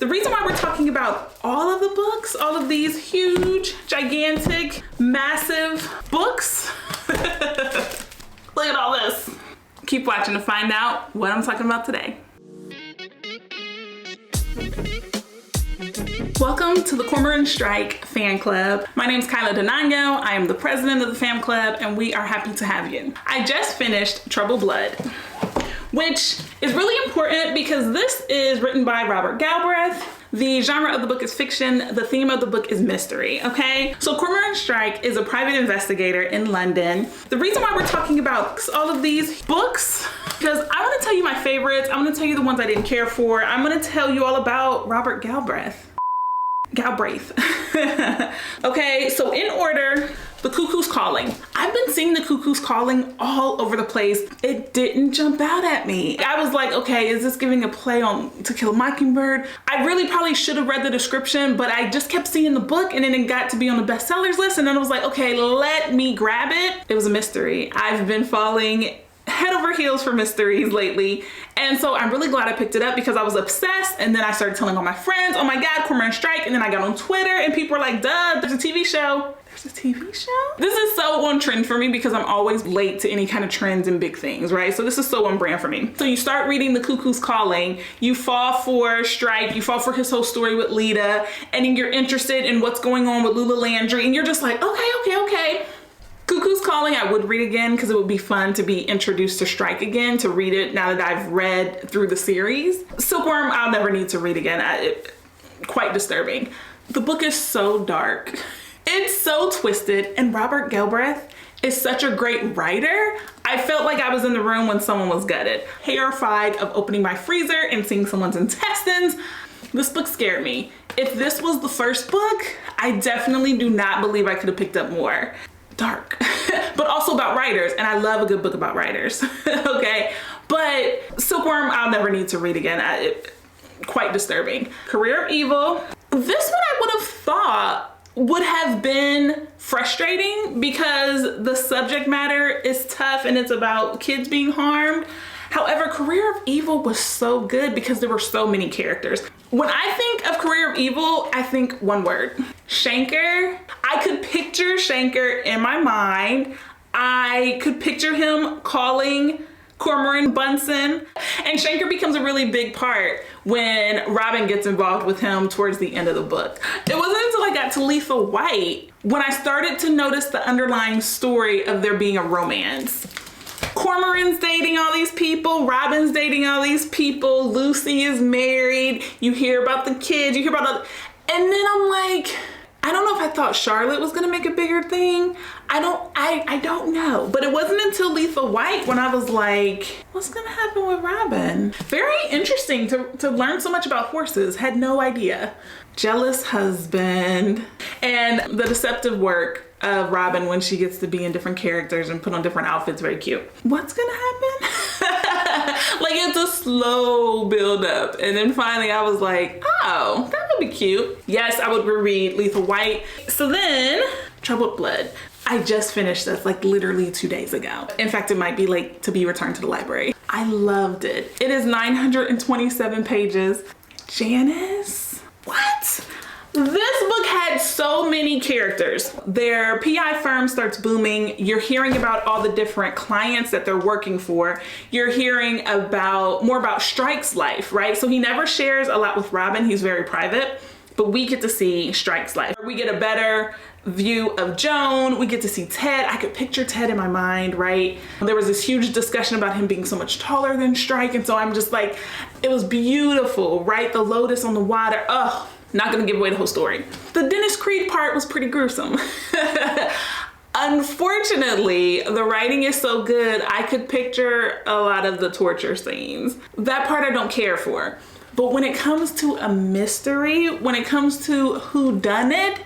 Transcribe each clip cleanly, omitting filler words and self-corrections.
The reason why we're talking about all of the books, all of these huge, gigantic, massive books, look at all this. Keep watching to find out what I'm talking about today. Welcome to the Cormoran Strike fan club. My name is Denanyoh. I am the president of the fan club and we are happy to have you. I just finished Troubled Blood, which is really important because this is written by Robert Galbraith. The genre of the book is fiction. The theme of the book is mystery, okay? So Cormoran Strike is a private investigator in London. The reason why we're talking about all of these books, because I want to tell you my favorites. I'm going to tell you the ones I didn't care for. I'm going to tell you all about Robert Galbraith. Okay, so in order, The Cuckoo's Calling. I've been seeing The Cuckoo's Calling all over the place. It didn't jump out at me. I was like, okay, is this giving a play on To Kill a Mockingbird? I really probably should have read the description, but I just kept seeing the book and then it got to be on the bestsellers list and then I was like, okay, let me grab it. It was a mystery. I've been falling head over heels for mysteries lately. And so I'm really glad I picked it up because I was obsessed. And then I started telling all my friends, oh my God, Cormoran Strike. And then I got on Twitter and people were like, duh, there's a TV show. There's a TV show? This is so on trend for me because I'm always late to any kind of trends and big things, right? So this is so on brand for me. So you start reading The Cuckoo's Calling, you fall for Strike, you fall for his whole story with Lita, and then you're interested in what's going on with Lula Landry, and you're just like, okay. Cuckoo's Calling I would read again because it would be fun to be introduced to Strike again, to read it now that I've read through the series. Silkworm I'll never need to read again. Quite disturbing. The book is so dark. It's so twisted, and Robert Galbraith is such a great writer. I felt like I was in the room when someone was gutted. Terrified of opening my freezer and seeing someone's intestines. This book scared me. If this was the first book, I definitely do not believe I could have picked up more. Dark, but also about writers, and I love a good book about writers, okay? But Silkworm I'll never need to read again. Quite disturbing. Career of Evil. This one I would have thought would have been frustrating because the subject matter is tough and it's about kids being harmed. However, Career of Evil was so good because there were so many characters. When I think of Career of Evil, I think one word, Shanker. I could picture Shanker in my mind. I could picture him calling Cormoran Bunsen, and Shanker becomes a really big part when Robin gets involved with him towards the end of the book. It wasn't until I got to Lethal White when I started to notice the underlying story of there being a romance. Cormoran's dating all these people, Robin's dating all these people, Lucy is married, you hear about the kids, you hear about and then I'm like, I don't know if I thought Charlotte was gonna make a bigger thing. I don't know. But it wasn't until Lethal White when I was like, what's gonna happen with Robin? Very interesting to learn so much about horses. Had no idea. Jealous husband. And the deceptive work of Robin when she gets to be in different characters and put on different outfits, very cute. What's gonna happen? Like it's a slow build up. And then finally I was like, oh, that would be cute. Yes, I would reread Lethal White. So then, Troubled Blood. I just finished this like literally 2 days ago. In fact, it might be late to be returned to the library. I loved it. It is 927 pages. Janice? What? This book had so many characters. Their PI firm starts booming. You're hearing about all the different clients that they're working for. You're hearing about more about Strike's life, right? So he never shares a lot with Robin. He's very private, but we get to see Strike's life. We get a better view of Joan. We get to see Ted. I could picture Ted in my mind, right? There was this huge discussion about him being so much taller than Strike. And so I'm just like, it was beautiful, right? The lotus on the water. Oh, not gonna give away the whole story. The Dennis Creed part was pretty gruesome. Unfortunately, the writing is so good, I could picture a lot of the torture scenes. That part I don't care for. But when it comes to a mystery, when it comes to whodunit,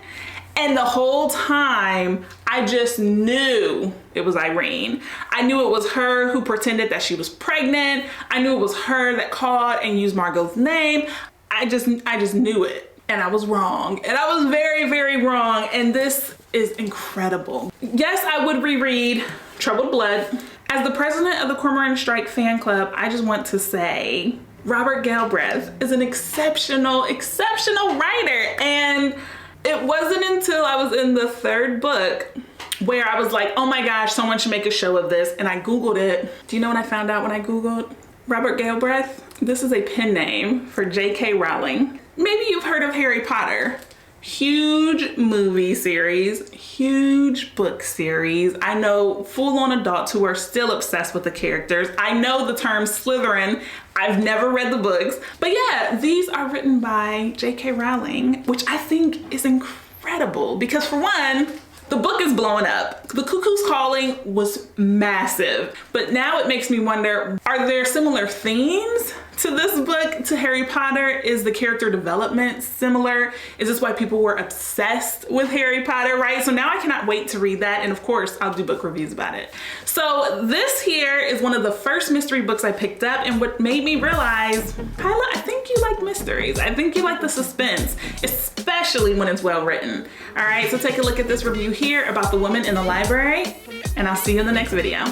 and the whole time, I just knew it was Irene. I knew it was her who pretended that she was pregnant. I knew it was her that called and used Margot's name. I just knew it. And I was wrong. And I was very, very wrong. And this is incredible. Yes, I would reread Troubled Blood. As the president of the Cormoran Strike fan club, I just want to say, Robert Galbraith is an exceptional writer. And it wasn't until I was in the 3rd book where I was like, oh my gosh, someone should make a show of this. And I Googled it. Do you know what I found out when I Googled? Robert Galbraith, this is a pen name for J.K. Rowling. Maybe you've heard of Harry Potter. Huge movie series, huge book series. I know full-on adults who are still obsessed with the characters. I know the term Slytherin. I've never read the books. But yeah, these are written by J.K. Rowling, which I think is incredible because for one, the book is blowing up. The Cuckoo's Calling was massive, but now it makes me wonder, are there similar themes to this book to Harry Potter? Is the character development similar? Is this why people were obsessed with Harry Potter, right? So now I cannot wait to read that. And of course, I'll do book reviews about it. So this here is one of the first mystery books I picked up, and what made me realize, Kyla, I think you like mysteries. I think you like the suspense, especially when it's well written. All right, so take a look at this review here about the woman in the library, and I'll see you in the next video.